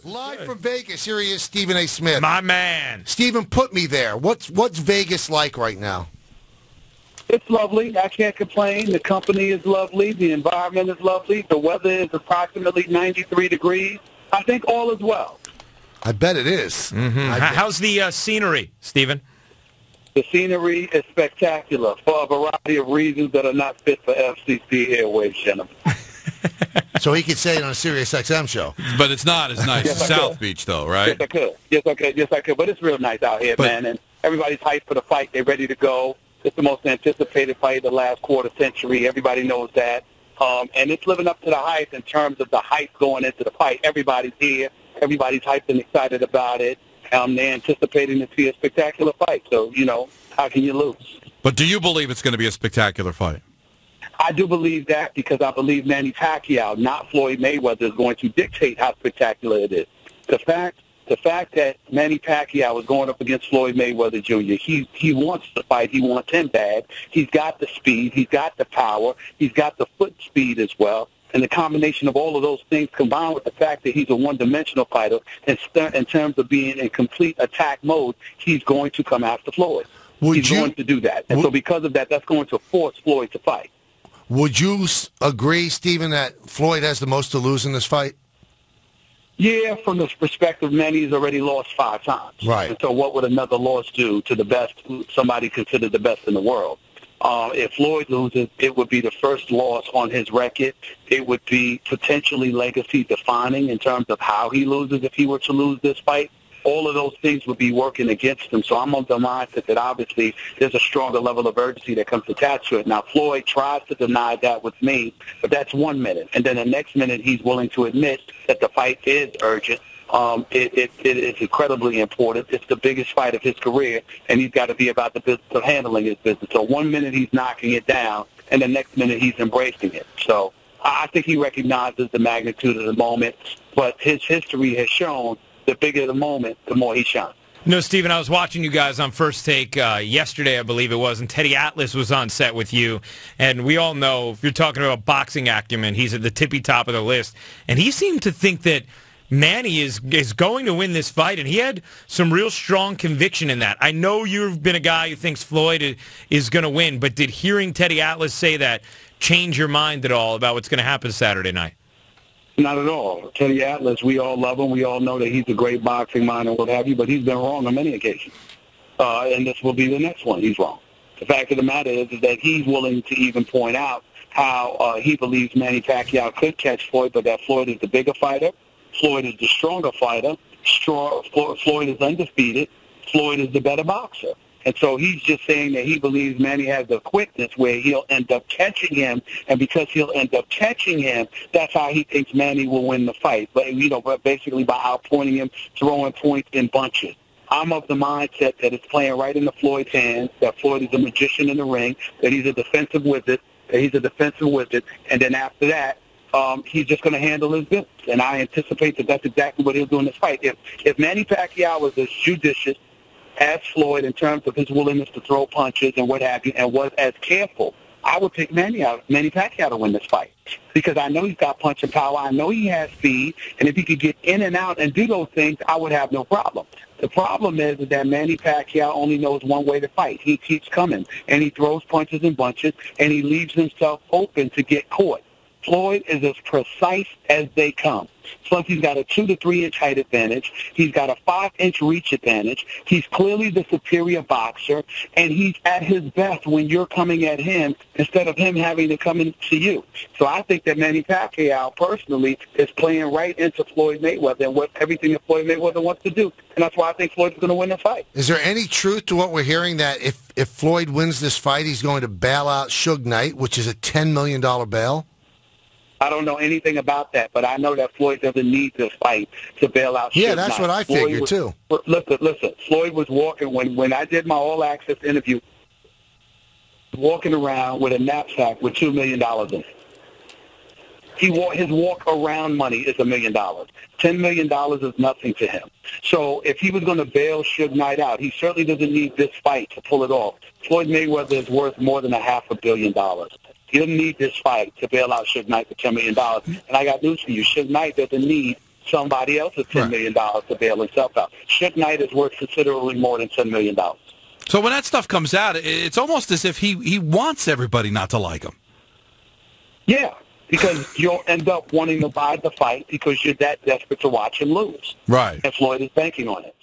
Live from Vegas, here he is, Stephen A. Smith. My man. Stephen, put me there. What's Vegas like right now? It's lovely. I can't complain. The company is lovely. The environment is lovely. The weather is approximately 93 degrees. I think all is well. I bet it is. Mm-hmm. How's the scenery, Stephen? The scenery is spectacular for a variety of reasons that are not fit for FCC airwaves, gentlemen. So he could say it on a Sirius XM show. But it's not as nice as South Beach, though, right? Yes, I could. Yes, I could. But it's real nice out here, man. And everybody's hyped for the fight. They're ready to go. It's the most anticipated fight of the last quarter century. Everybody knows that. And it's living up to the hype in terms of the hype going into the fight. Everybody's here. Everybody's hyped and excited about it. They're anticipating to see a spectacular fight. So, how can you lose? But do you believe it's going to be a spectacular fight? I do believe that because I believe Manny Pacquiao, not Floyd Mayweather, is going to dictate how spectacular it is. The fact that Manny Pacquiao is going up against Floyd Mayweather Jr., he wants to fight. He wants him bad. He's got the speed. He's got the power. He's got the foot speed as well. And the combination of all of those things combined with the fact that he's a one-dimensional fighter in terms of being in complete attack mode, he's going to come after Floyd. He's going to do that. And so because of that, that's going to force Floyd to fight. Would you agree, Stephen, that Floyd has the most to lose in this fight? Yeah, from the perspective, Manny's already lost 5 times. Right. And so what would another loss do to the best, somebody considered the best in the world? If Floyd loses, it would be the first loss on his record. It would be potentially legacy-defining in terms of how he loses if he were to lose this fight. All of those things would be working against him. So I'm on the mindset that obviously there's a stronger level of urgency that comes attached to it. Now, Floyd tries to deny that with me, but that's 1 minute. And then the next minute he's willing to admit that the fight is urgent. It is incredibly important. It's the biggest fight of his career, and he's got to be about the business of handling his business. So 1 minute he's knocking it down, and the next minute he's embracing it. So I think he recognizes the magnitude of the moment, but his history has shown the bigger the moment, the more he shines. No, Stephen, I was watching you guys on First Take yesterday, I believe it was, and Teddy Atlas was on set with you. And we all know, if you're talking about boxing acumen, he's at the tippy top of the list. And he seemed to think that Manny is going to win this fight, and he had some real strong conviction in that. I know you've been a guy who thinks Floyd is going to win, but did hearing Teddy Atlas say that change your mind at all about what's going to happen Saturday night? Not at all. Teddy Atlas, we all love him. We all know that he's a great boxing mind and what have you, but he's been wrong on many occasions. And this will be the next one he's wrong. The fact of the matter is that he's willing to even point out how he believes Manny Pacquiao could catch Floyd, but that Floyd is the bigger fighter. Floyd is the stronger fighter. Floyd is undefeated. Floyd is the better boxer. And so he's just saying that he believes Manny has the quickness where he'll end up catching him, and because he'll end up catching him, that's how he thinks Manny will win the fight. But basically by outpointing him, throwing points in bunches. I'm of the mindset that it's playing right into Floyd's hands, that Floyd is a magician in the ring, that he's a defensive wizard, and then after that, he's just going to handle his business. And I anticipate that that's exactly what he'll do in this fight. If Manny Pacquiao was as judicious as Floyd in terms of his willingness to throw punches and what have you, and was as careful, I would pick Manny Pacquiao to win this fight because I know he's got punching power. I know he has speed, and if he could get in and out and do those things, I would have no problem. The problem is that Manny Pacquiao only knows one way to fight. He keeps coming, and he throws punches in bunches, and he leaves himself open to get caught. Floyd is as precise as they come. Plus, he's got a 2 to 3 inch height advantage. He's got a 5-inch reach advantage. He's clearly the superior boxer, and he's at his best when you're coming at him instead of him having to come into you. So I think that Manny Pacquiao, personally, is playing right into Floyd Mayweather and everything that Floyd Mayweather wants to do. And that's why I think Floyd's going to win the fight. Is there any truth to what we're hearing that if Floyd wins this fight, he's going to bail out Suge Knight, which is a $10 million bail? I don't know anything about that, but I know that Floyd doesn't need to fight to bail out Suge Knight. Yeah, that's what I figured, too. Listen, Floyd was walking, when I did my all-access interview, walking around with a knapsack with $2 million in it. His walk-around money is $1 million. $10 million is nothing to him. So if he was going to bail Suge Knight out, he certainly doesn't need this fight to pull it off. Floyd Mayweather is worth more than $500 million. He doesn't need this fight to bail out Suge Knight for $10 million. And I got news for you. Suge Knight doesn't need somebody else's $10 million to bail himself out. Suge Knight is worth considerably more than $10 million. So when that stuff comes out, it's almost as if he wants everybody not to like him. Yeah, because you'll end up wanting to buy the fight because you're that desperate to watch him lose. Right. And Floyd is banking on it.